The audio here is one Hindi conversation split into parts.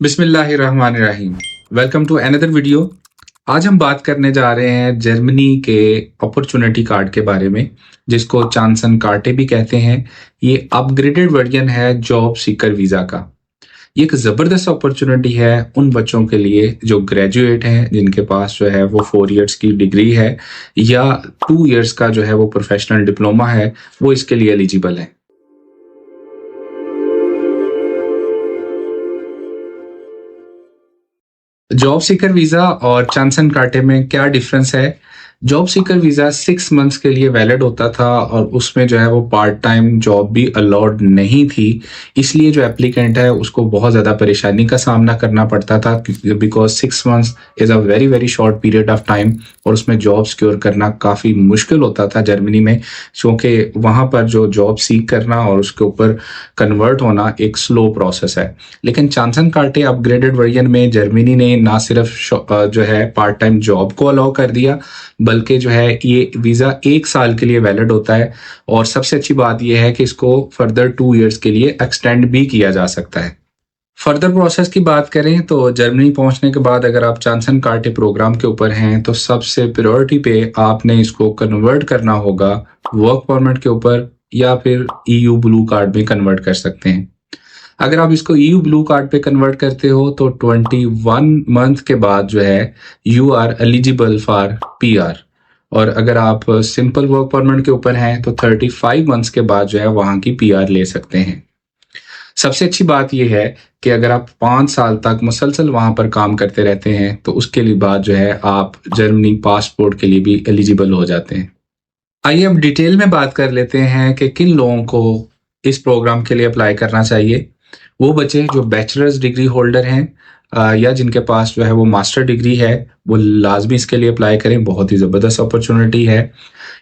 बिस्मिल्लाहिर्रहमानिर्रहीम। Welcome to another video. आज हम बात करने जा रहे हैं जर्मनी के अपॉर्चुनिटी कार्ड के बारे में, जिसको चांसन कार्टे भी कहते हैं। ये अपग्रेडेड वर्जन है जॉब सीकर वीज़ा का। ये एक ज़बरदस्त अपॉर्चुनिटी है उन बच्चों के लिए जो ग्रेजुएट हैं, जिनके पास जो है वो 4 इयर्स की डिग्री है या 2 इयर्स का जो है वो प्रोफेशनल डिप्लोमा है, वो इसके लिए एलिजिबल है। जॉब सीकर वीज़ा और चांसन कार्टे में क्या डिफरेंस है? जॉब सीकर वीज़ा 6 मंथ्स के लिए वैलिड होता था और उसमें जो है वो पार्ट टाइम जॉब भी अलाउड नहीं थी। इसलिए जो एप्लीकेंट है उसको बहुत ज़्यादा परेशानी का सामना करना पड़ता था, because 6 months is a very very short period of time और उसमें जॉब सिक्योर करना काफ़ी मुश्किल होता था जर्मनी में, क्योंकि वहाँ पर जो जॉब सीक करना और उसके ऊपर कन्वर्ट होना एक स्लो प्रोसेस है। लेकिन चांसन कार्टे अपग्रेडेड वर्जन में जर्मनी ने ना सिर्फ जो है पार्ट टाइम जॉब को अलाउ कर दिया, बल्कि जो है ये वीज़ा 1 साल के लिए वैलिड होता है और सबसे अच्छी बात ये है कि इसको फर्दर 2 इयर्स के लिए एक्सटेंड भी किया जा सकता है। फर्दर प्रोसेस की बात करें तो जर्मनी पहुंचने के बाद अगर आप चांसन कार्टे प्रोग्राम के ऊपर हैं तो सबसे प्रायोरिटी पे आपने इसको कन्वर्ट करना होगा वर्क परमिट के ऊपर, या फिर ईयू ब्लू कार्ड में कन्वर्ट कर सकते हैं। अगर आप इसको ईयू ब्लू कार्ड पे कन्वर्ट करते हो तो 21 मंथ के बाद जो है you are eligible for PR, और अगर आप सिंपल वर्क परमिट के ऊपर हैं तो 35 मंथ्स के बाद जो है वहां की पीआर ले सकते हैं। सबसे अच्छी बात यह है कि अगर आप 5 साल तक मुसलसल वहां पर काम करते रहते हैं तो उसके लिए बाद जो है आप जर्मनी पासपोर्ट के लिए भी एलिजिबल हो जाते हैं। आइए अब डिटेल में बात कर लेते हैं कि किन लोगों को इस प्रोग्राम के लिए अप्लाई करना चाहिए। वो बच्चे जो बैचलर्स डिग्री होल्डर हैं या जिनके पास जो है वो मास्टर डिग्री है, वो लाजमी इसके लिए अप्लाई करें। बहुत ही ज़बरदस्त अपॉर्चुनिटी है।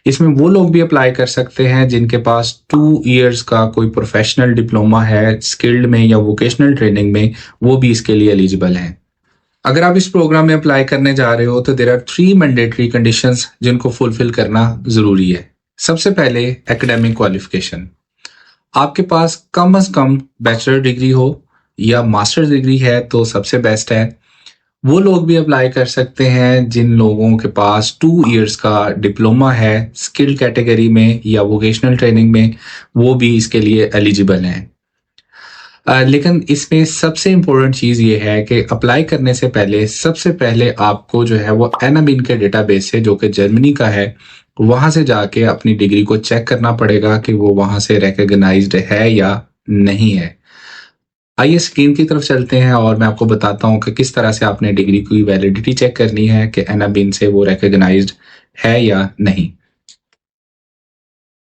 इसमें वो लोग भी अप्लाई कर सकते हैं जिनके पास 2 इयर्स का कोई प्रोफेशनल डिप्लोमा है स्किल्ड में या वोकेशनल ट्रेनिंग में, वो भी इसके लिए एलिजिबल हैं। अगर आप इस प्रोग्राम में अप्लाई करने जा रहे हो तो देयर आर 3 मैंडेटरी कंडीशंस जिनको फुलफिल करना ज़रूरी है। सबसे पहले एकेडमिक क्वालिफिकेशन। आपके पास कम से कम बैचलर डिग्री हो या मास्टर्स डिग्री है तो सबसे बेस्ट है। वो लोग भी अप्लाई कर सकते हैं जिन लोगों के पास 2 इयर्स का डिप्लोमा है स्किल्ड कैटेगरी में या वोकेशनल ट्रेनिंग में, वो भी इसके लिए एलिजिबल हैं। लेकिन इसमें सबसे इम्पोर्टेंट चीज़ ये है कि अप्लाई करने से पहले सबसे पहले आपको जो है वो एनाबिन के डेटाबेस से, जो कि जर्मनी का है, वहाँ से जाके अपनी डिग्री को चेक करना पड़ेगा कि वो वहाँ से रिकॉग्नाइज्ड है या नहीं है। आइए स्क्रीन की तरफ चलते हैं और मैं आपको बताता हूँ कि किस तरह से आपने डिग्री की वैलिडिटी चेक करनी है कि एनाबिन से वो रिकॉग्नाइज्ड है या नहीं।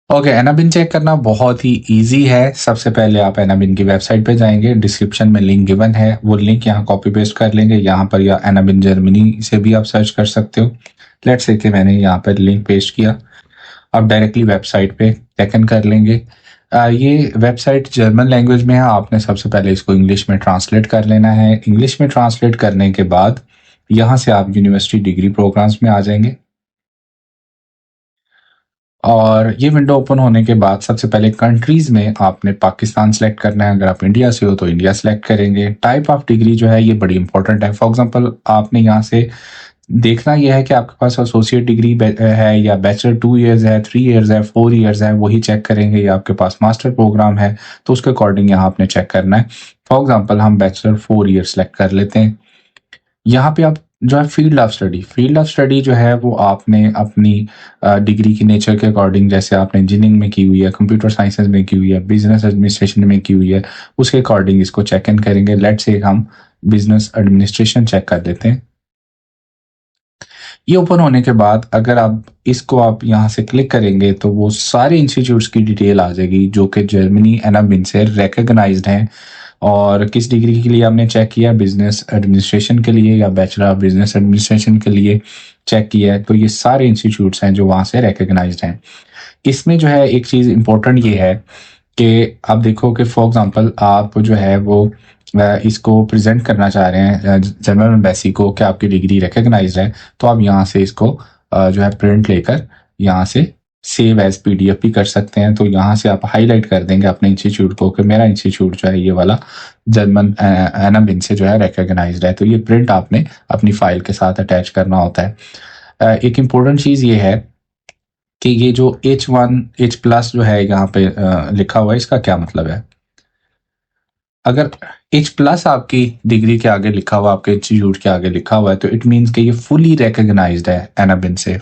ओके, एनाबिन चेक करना बहुत ही इजी है। सबसे पहले आप एनाबिन की वेबसाइट पे जाएंगे, डिस्क्रिप्शन में लिंक गिवन है, वो लिंक यहाँ कॉपी पेस्ट कर लेंगे यहाँ पर, या एनाबिन जर्मनी से भी आप सर्च कर सकते हो। लेट्स से कि मैंने यहाँ पर लिंक पेस्ट किया, आप डायरेक्टली वेबसाइट पे चेक इन कर लेंगे। ये वेबसाइट जर्मन लैंग्वेज में है। आपने सबसे पहले इसको इंग्लिश में ट्रांसलेट कर लेना है। इंग्लिश में ट्रांसलेट करने के बाद यहाँ से आप यूनिवर्सिटी डिग्री प्रोग्राम्स में आ जाएंगे और ये विंडो ओपन होने के बाद सबसे पहले कंट्रीज में आपने पाकिस्तान सेलेक्ट करना है। अगर आप इंडिया से हो तो इंडिया सेलेक्ट करेंगे। टाइप ऑफ डिग्री जो है ये बड़ी इंपॉर्टेंट है। फॉर एग्जांपल आपने यहाँ से देखना यह है कि आपके पास एसोसिएट डिग्री है या बैचलर 2 इयर्स है, 3 इयर्स है, 4 इयर्स है, वही चेक करेंगे, या आपके पास मास्टर प्रोग्राम है तो उसके अकॉर्डिंग यहाँ आपने चेक करना है। फॉर एग्जाम्पल हम बैचलर 4 ईयर्स सेलेक्ट कर लेते हैं। यहाँ पे आप जो है फील्ड ऑफ स्टडी जो है वो आपने अपनी डिग्री की नेचर के अकॉर्डिंग, जैसे आपने इंजीनियरिंग में की हुई है, कंप्यूटर साइंसेज में की हुई है, बिजनेस एडमिनिस्ट्रेशन में की हुई है, उसके अकॉर्डिंग इसको चेक इन करेंगे। लेट्स से हम बिजनेस एडमिनिस्ट्रेशन चेक कर लेते हैं। ये ओपन होने के बाद अगर आप इसको आप यहाँ से क्लिक करेंगे तो वो सारे इंस्टीट्यूट्स की डिटेल आ जाएगी जो कि जर्मनी एनाबिन से रिकॉग्नाइज्ड हैं। और किस डिग्री के लिए आपने चेक किया, बिजनेस एडमिनिस्ट्रेशन के लिए या बैचलर ऑफ बिजनेस एडमिनिस्ट्रेशन के लिए चेक किया है, तो ये सारे इंस्टीट्यूट्स हैं जो वहाँ से रिकॉग्नाइज्ड हैं। इसमें जो है एक चीज़ इंपॉर्टेंट ये है कि आप देखो कि फॉर एग्जांपल आप जो है वो इसको प्रेजेंट करना चाह रहे हैं जर्मन एम्बेसी को कि आपकी डिग्री रिकॉग्नाइज्ड है, तो आप यहाँ से इसको जो है प्रिंट लेकर यहाँ से सेव एज पीडीएफ भी कर सकते हैं। तो यहाँ से आप हाईलाइट कर देंगे अपने इंस्टीट्यूट को कि मेरा इंस्टीट्यूट जो है ये वाला जर्मन एनाबिन से जो है रिकॉग्नाइज्ड है। तो ये प्रिंट आपने अपनी फाइल के साथ अटैच करना होता है। एक इम्पोर्टेंट चीज़ ये है कि ये जो H1 H+ जो है यहाँ पे लिखा हुआ है, इसका क्या मतलब है। अगर H+ आपकी डिग्री के आगे लिखा हुआ, आपके इंस्टीट्यूट के आगे लिखा हुआ है, तो इट मीन्स कि ये फुली रिकॉग्नाइज्ड है एनाबिन से।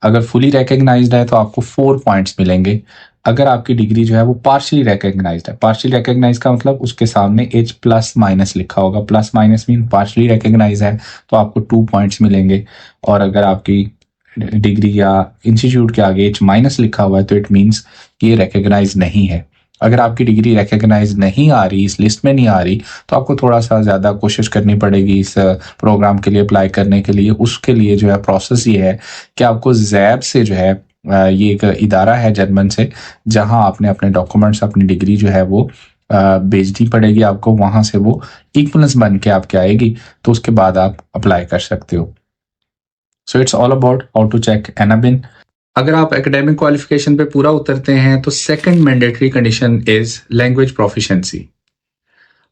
अगर फुली रिकॉग्नाइज्ड है तो आपको 4 पॉइंट्स मिलेंगे। अगर आपकी डिग्री जो है वो पार्शियली रिकॉग्नाइज्ड है, पार्शियली रिकॉग्नाइज का मतलब उसके सामने H+- लिखा होगा, plus minus mean partially recognize है तो आपको 2 पॉइंट्स मिलेंगे। और अगर आपकी डिग्री या इंस्टीट्यूट के आगे H- लिखा हुआ है तो इट मीन्स ये रिकॉग्नाइज नहीं है। अगर आपकी डिग्री रिकॉग्नाइज नहीं आ रही, इस लिस्ट में नहीं आ रही, तो आपको थोड़ा सा ज़्यादा कोशिश करनी पड़ेगी इस प्रोग्राम के लिए अप्लाई करने के लिए। उसके लिए जो है प्रोसेस ये है कि आपको जैब से जो है ये एक इदारा है जर्मन से, जहां आपने अपने डॉक्यूमेंट्स, अपनी डिग्री जो है वो भेजनी पड़ेगी आपको। वहां से वो इक्वलेंस बन के आपके आएगी, तो उसके बाद आप अप्लाई कर सकते हो। So it's all about how to check Anabin. अगर आप एकेडमिक क्वालिफिकेशन पे पूरा उतरते हैं तो second mandatory condition is language proficiency.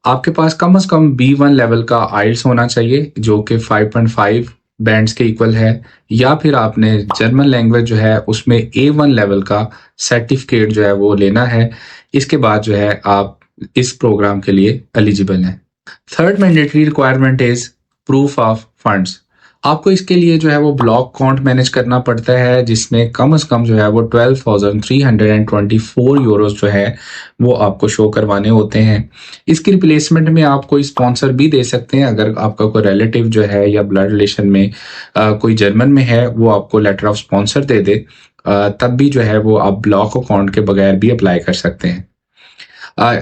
आपके पास कम से कम B1 लेवल का आइल्स होना चाहिए, जो कि 5.5 बैंड्स के इक्वल है, या फिर आपने जर्मन लैंग्वेज जो है उसमें A1 लेवल का सर्टिफिकेट जो है वो लेना है। इसके बाद जो है आप इस प्रोग्राम के लिए एलिजिबल हैं। Third mandatory requirement is proof of funds. आपको इसके लिए जो है वो ब्लॉक अकाउंट मैनेज करना पड़ता है, जिसमें कम से कम जो है वो 12,324 यूरोस जो है वो आपको शो करवाने होते हैं। इसकी रिप्लेसमेंट में आप कोई स्पॉन्सर भी दे सकते हैं। अगर आपका कोई रिलेटिव जो है या ब्लड रिलेशन में कोई जर्मन में है, वो आपको लेटर ऑफ स्पॉन्सर दे दे, तब भी जो है वो आप ब्लॉक अकाउंट के बगैर भी अप्लाई कर सकते हैं।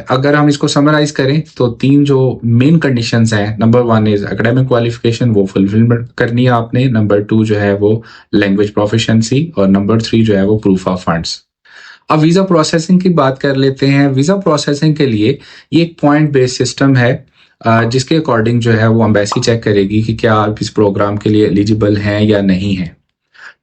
अगर हम इसको समराइज करें तो 3 जो मेन कंडीशंस हैं, नंबर 1 इज एकेडमिक क्वालिफिकेशन, वो फुलफिलमेंट करनी है आपने। नंबर 2 जो है वो लैंग्वेज प्रोफिशिएंसी, और नंबर 3 जो है वो प्रूफ ऑफ फंड्स। अब वीजा प्रोसेसिंग की बात कर लेते हैं। वीजा प्रोसेसिंग के लिए ये एक पॉइंट बेस्ड सिस्टम है, जिसके अकॉर्डिंग जो है वो एम्बेसी चेक करेगी कि क्या आप इस प्रोग्राम के लिए एलिजिबल हैं या नहीं है।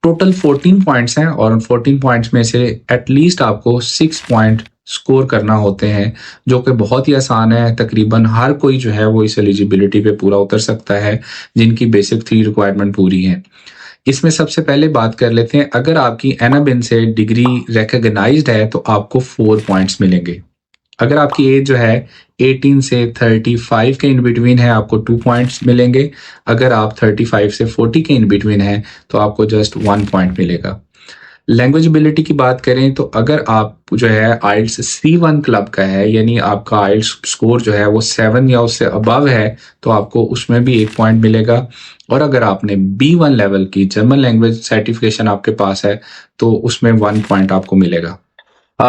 टोटल 14 पॉइंट्स हैं, और उन 14 पॉइंट्स में से एटलीस्ट आपको 6 पॉइंट स्कोर करना होते हैं, जो कि बहुत ही आसान है। तकरीबन हर कोई जो है वो इस एलिजिबिलिटी पे पूरा उतर सकता है, जिनकी बेसिक 3 रिक्वायरमेंट पूरी हैं। इसमें सबसे पहले बात कर लेते हैं, अगर आपकी एनाबिन से डिग्री रिकॉग्नाइज्ड है तो आपको 4 पॉइंट्स मिलेंगे। अगर आपकी एज जो है 18 से 35 के इन बिटवीन है, आपको 2 पॉइंट्स मिलेंगे। अगर आप 35 से 40 के इन बिटवीन है तो आपको जस्ट 1 पॉइंट मिलेगा। लैंग्वेज एबिलिटी की बात करें तो अगर आप जो है आइल्स C1 क्लब का है, यानी आपका आइल्स स्कोर जो है वो 7 या उससे अबव है, तो आपको उसमें भी 1 पॉइंट मिलेगा। और अगर आपने B1 लेवल की जर्मन लैंग्वेज सर्टिफिकेशन आपके पास है तो उसमें 1 पॉइंट आपको मिलेगा।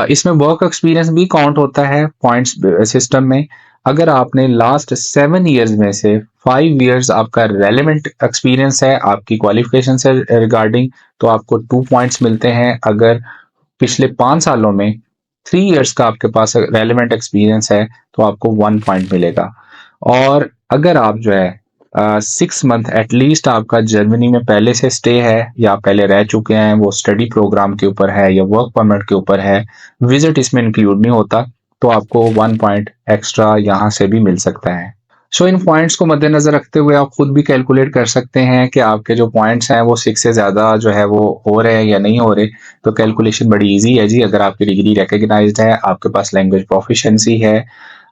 इसमें वर्क एक्सपीरियंस भी काउंट होता है पॉइंट्स सिस्टम में। अगर आपने लास्ट 7 ईयर्स में से 5 ईयर्स आपका रेलेवेंट एक्सपीरियंस है आपकी क्वालिफिकेशन से रिगार्डिंग, तो आपको 2 पॉइंट्स मिलते हैं। अगर पिछले 5 सालों में 3 ईयर्स का आपके पास रेलेवेंट एक्सपीरियंस है तो आपको 1 पॉइंट मिलेगा। और अगर आप जो है 6 मंथ एटलीस्ट आपका जर्मनी में पहले से स्टे है, या पहले रह चुके हैं, वो स्टडी प्रोग्राम के ऊपर है या वर्क परमिट के ऊपर है, विजिट इसमें इंक्लूड नहीं होता, तो आपको 1 पॉइंट एक्स्ट्रा यहाँ से भी मिल सकता है। सो इन पॉइंट्स को मद्देनजर रखते हुए आप खुद भी कैलकुलेट कर सकते हैं कि आपके जो पॉइंट्स हैं वो 6 से ज़्यादा जो है वो हो रहे हैं या नहीं हो रहे। तो कैलकुलेशन बड़ी इजी है जी। अगर आपकी डिग्री रिकॉग्नाइज्ड है, आपके पास लैंग्वेज प्रोफिशिएंसी है,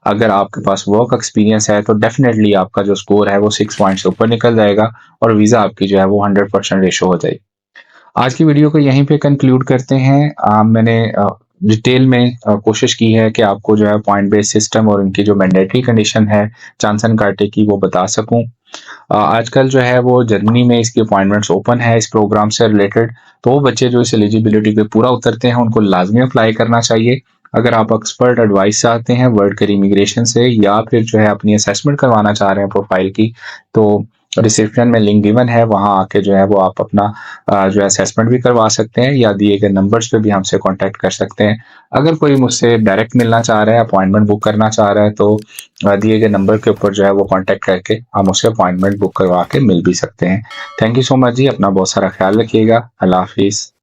अगर आपके पास वर्क एक्सपीरियंस है, तो डेफिनेटली आपका जो स्कोर है वो 6 पॉइंट से ऊपर निकल जाएगा और वीज़ा आपकी जो है वो 100% रेशो हो जाएगी। आज की वीडियो को यहीं पे कंक्लूड करते हैं। मैंने डिटेल में कोशिश की है कि आपको जो है पॉइंट बेस्ड सिस्टम और इनकी जो मैंडेटरी कंडीशन है चांसन कार्टे की वो बता सकूं। आजकल जो है वो जर्मनी में इसकी अपॉइंटमेंट्स ओपन है इस प्रोग्राम से रिलेटेड, तो वो बच्चे जो इस एलिजिबिलिटी पे पूरा उतरते हैं उनको लाजमी अप्लाई करना चाहिए। अगर आप एक्सपर्ट एडवाइस चाहते हैं वर्ल्ड केयर इमिग्रेशन से, या फिर जो है अपनी असेसमेंट करवाना चाह रहे हैं प्रोफाइल की, तो डिस्क्रिप्शन में लिंक गिवन है, वहां आके जो है वो आप अपना जो है असेसमेंट भी करवा सकते हैं, या दिए गए नंबर्स पे भी हमसे कांटेक्ट कर सकते हैं। अगर कोई मुझसे डायरेक्ट मिलना चाह रहा है, अपॉइंटमेंट बुक करना चाह रहा है, तो दिए गए नंबर के ऊपर जो है वो कांटेक्ट करके हम उससे अपॉइंटमेंट बुक करवा के मिल भी सकते हैं। थैंक यू सो मच जी, अपना बहुत सारा ख्याल रखिएगा। अल्लाह हाफिज़।